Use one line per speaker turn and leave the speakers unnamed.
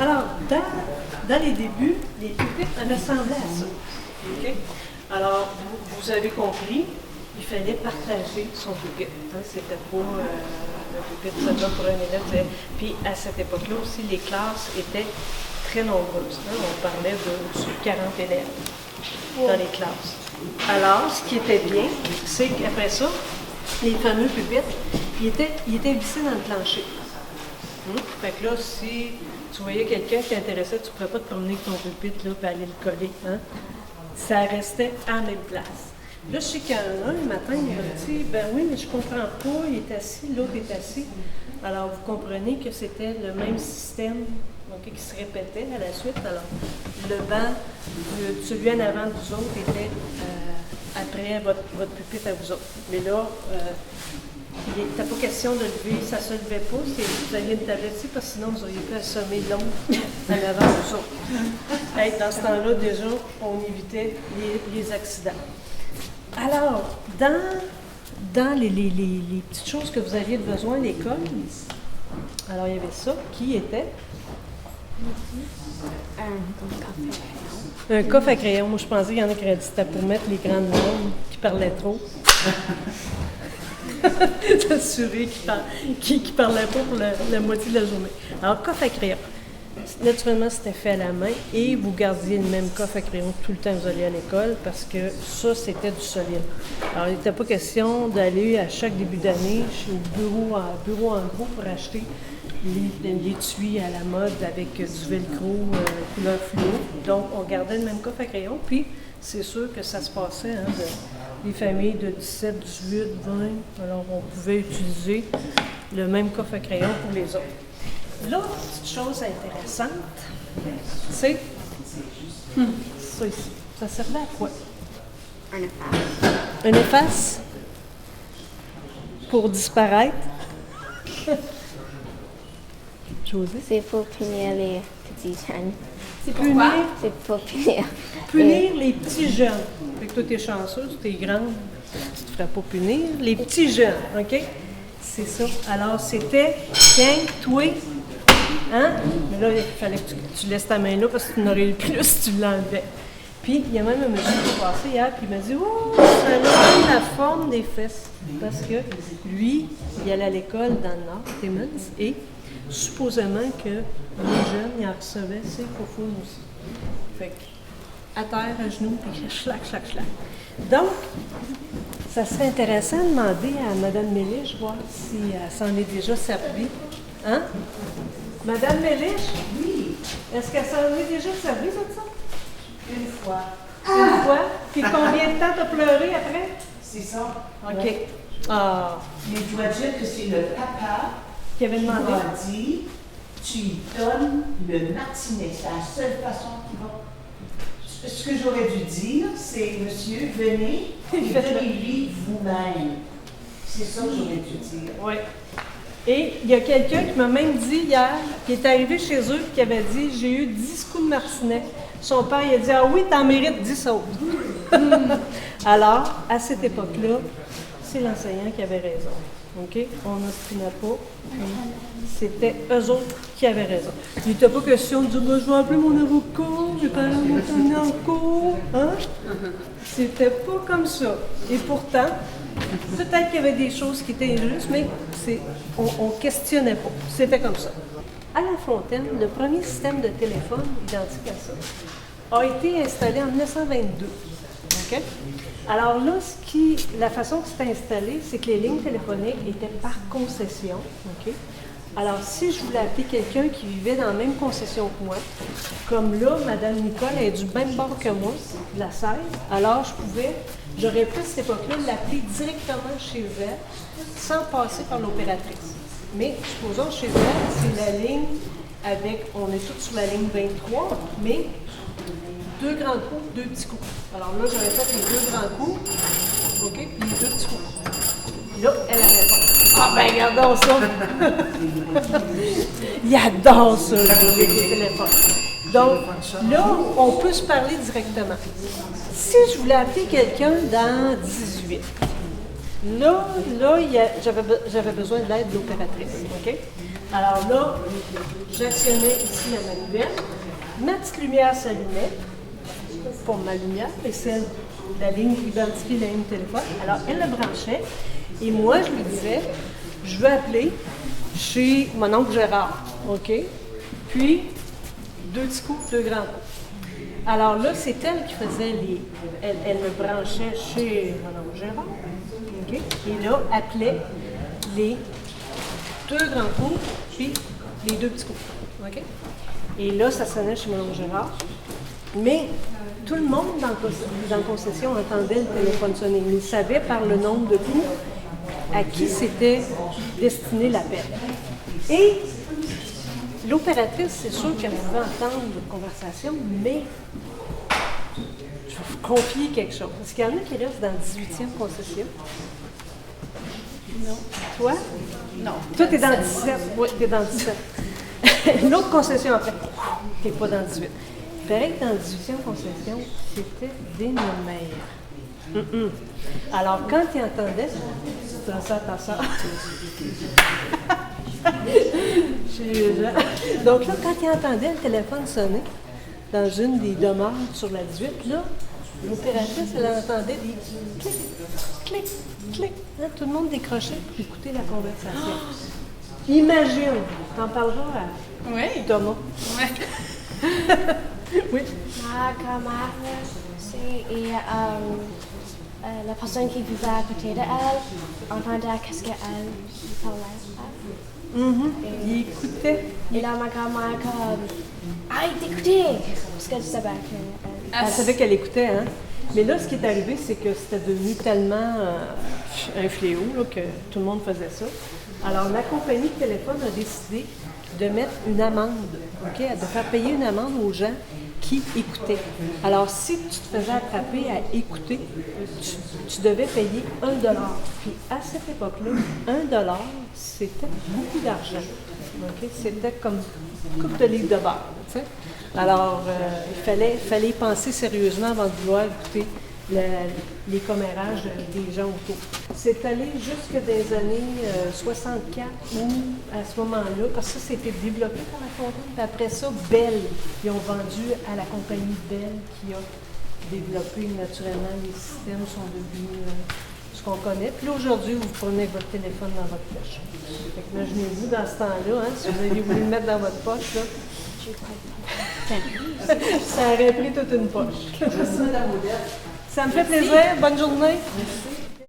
Alors, dans les débuts, les pupitres ressemblaient à ça. Okay? Alors, vous avez compris, il fallait partager son pupitre. Hein? C'était pas le pupitre, ça donne pour un élève. Puis, à cette époque-là aussi, les classes étaient très nombreuses. Hein? On parlait de 40 élèves dans les classes. Alors, ce qui était bien, c'est qu'après ça, les fameux pupitres, ils étaient vissés dans le plancher. Fait que là, si tu voyais quelqu'un qui t'intéressait, tu ne pourrais pas te promener avec ton pupitre là, et aller le coller. Hein? Ça restait à la même place. Là, je sais qu'il y en a un, le matin, il m'a dit, ben oui, mais je comprends pas, il est assis, l'autre est assis. Alors, vous comprenez que c'était le même système qui se répétait à la suite. Alors, le banc, celui en avant de vous autres était après votre pupitre à vous autres. Mais là, il n'était pas question de lever, ça ne se levait pas, vous aviez une tablette ici, parce que sinon vous auriez pu assommer l'autre en avant de vous autres. Hey, dans ce temps-là, déjà, on évitait les accidents. Alors, dans les petites choses que vous aviez besoin à l'école, alors il y avait ça, qui était? Un coffre à crayon. Moi, je pensais qu'il y en a qui auraient dit c'était pour mettre les grandes normes qui parlaient trop. S'assurer qu'ils ne parlaient pas pour la moitié de la journée. Alors, coffre à crayon. Naturellement, c'était fait à la main et vous gardiez le même coffre à crayon tout le temps que vous alliez à l'école parce que ça, c'était du solide. Alors, il n'était pas question d'aller à chaque début d'année au bureau en gros pour acheter l'étui à la mode avec du velcro couleur fluo. Donc, on gardait le même coffre à crayon, puis c'est sûr que ça se passait, les familles de 17, 18, 20, alors on pouvait utiliser le même coffre à crayon pour les autres. L'autre petite chose intéressante, c'est ça ici. Ça servait à quoi?
Un efface.
Un efface? Pour disparaître? Josée?
C'est pour punir les petits jeunes.
C'est punir?
C'est pour punir.
Punir les petits jeunes. Fait que toi, t'es chanceuse, t'es grande, tu te ferais pas punir. Les petits jeunes, OK? C'est ça. Alors, c'était, tiens, toi, hein? Mais là, il fallait que tu laisses ta main là parce que tu n'aurais eu plus si tu l'enlevais. Puis, il y a même un monsieur qui est passé hier, puis il m'a dit « Oh, ça a même la forme des fesses. » Parce que lui, il allait à l'école dans le Nord, Timmins, et supposément que les jeunes, ils en recevaient ses faufounes aussi. Fait que, à terre, à genoux, puis schlac, schlac, schlac. Donc, ça serait intéressant de demander à Mme Mélich, voir si elle s'en est déjà servie. Hein? Mme Mélich?
Oui.
Est-ce qu'elle s'en est déjà servie, de ça?
Une fois.
Une fois? Puis combien de temps t'as pleuré après?
C'est ça.
OK.
Ouais.
Ah,
Mais je dois dire que c'est le papa
qui avait
qui
demandé.
m'a dit tu lui donnes le martinet. C'est la seule façon qu'il va. Ce que j'aurais dû dire, c'est monsieur, venez et donnez-lui vous-même. C'est ça que j'aurais dû dire.
Oui. Et il y a quelqu'un qui m'a même dit hier, qui est arrivé chez eux et qui avait dit « J'ai eu 10 coups de martinet. » Son père, il a dit « Ah oui, t'en mérites 10 autres. » Alors, à cette époque-là, c'est l'enseignant qui avait raison. OK? On n'obstinait pas. C'était eux autres qui avaient raison. Il n'était pas question de dire « Je vais appeler mon avocat, mes parents m'ont amené en cours. » Hein? C'était pas comme ça. Et pourtant, peut-être qu'il y avait des choses qui étaient injustes, mais on ne questionnait pas. C'était comme ça. À La Fontaine, le premier système de téléphone identique à ça a été installé en 1922. OK? Alors là, la façon que c'était installé, c'est que les lignes téléphoniques étaient par concession. OK? Alors, si je voulais appeler quelqu'un qui vivait dans la même concession que moi, comme là, Mme Nicole est du même bord que moi, de la 16, alors j'aurais pu à cette époque-là l'appeler directement chez elle, sans passer par l'opératrice. Mais supposons chez elle, c'est la ligne on est tous sur la ligne 23, mais 2 grands coups, 2 petits coups. Alors là, j'aurais fait les 2 grands coups, OK, puis les 2 petits coups. Là, elle répond. Ah ben, regardons ça! Il adore ça, les téléphones. Donc, là, on peut se parler directement. Si je voulais appeler quelqu'un dans 18, là j'avais besoin de l'aide de l'opératrice, OK? Alors là, j'actionnais ici la manivelle. Ma petite lumière s'allumait pour ma lumière, et celle de la ligne qui identifie la ligne téléphone. Alors, elle le branchait, et moi, je lui disais, je veux appeler chez mon oncle Gérard, OK? Puis, 2 petits coups, 2 grands coups. Alors là, c'est elle qui faisait elle me branchait chez mon oncle Gérard, OK? Et là, appelait les 2 grands coups, puis les 2 petits coups, OK? Et là, ça sonnait chez mon oncle Gérard. Mais tout le monde dans la concession entendait le téléphone sonner. Il savait par le nombre de coups à qui c'était destiné l'appel. Et l'opératrice, c'est sûr qu'elle pouvait entendre votre conversation, mais je vais vous confier quelque chose. Est-ce qu'il y en a qui restent dans la 18e concession? Non. Toi?
Non.
Toi, t'es dans le 17. Oui, t'es dans le 17. L'autre concession après, t'es pas dans le 18. Pareil, dans la 18e concession, c'était des nomères. Alors, quand il entendait, tu donnes ça à ta soeur. Chez les gens. Donc là, quand il entendait le téléphone sonner dans une des demeures sur la 18, là, l'opératrice, elle entendait des clic, clic, clic. Hein, tout le monde décrochait pour écouter la conversation. Imagine, t'en parleras à
Oui.
Thomas.
Ouais.
Oui.
Ma grand-mère, et la personne qui vivait à côté d'elle entendait qu'est-ce qu'elle parlait.
Il écoutait.
Et là, ma grand-mère comme arrête d'écouter parce qu'elle savait qu'elle.
Elle savait qu'elle écoutait, hein? Mais là, ce qui est arrivé, c'est que c'était devenu tellement un fléau là, que tout le monde faisait ça. Alors, la compagnie de téléphone a décidé de mettre une amende, OK? De faire payer une amende aux gens qui écoutaient. Alors, si tu te faisais attraper à écouter, tu devais payer $1. Puis, à cette époque-là, $1, c'était beaucoup d'argent. OK? C'était comme une coupe de livres de beurre, tu sais? Alors, il fallait y penser sérieusement avant de vouloir écouter les commérages des gens autour. C'est allé jusque dans les années 64 où, à ce moment-là, parce que ça, c'était développé par la compagnie, puis après ça, Bell, ils ont vendu à la compagnie Bell qui a développé naturellement, les systèmes sont devenus ce qu'on connaît. Puis là, aujourd'hui, vous prenez votre téléphone dans votre poche. Fait que imaginez-vous dans ce temps-là, hein, si vous aviez voulu le mettre dans votre poche, là, ça aurait pris toute une poche.
Merci, Mme Odette.
Ça me fait plaisir. Bonne journée.
Merci.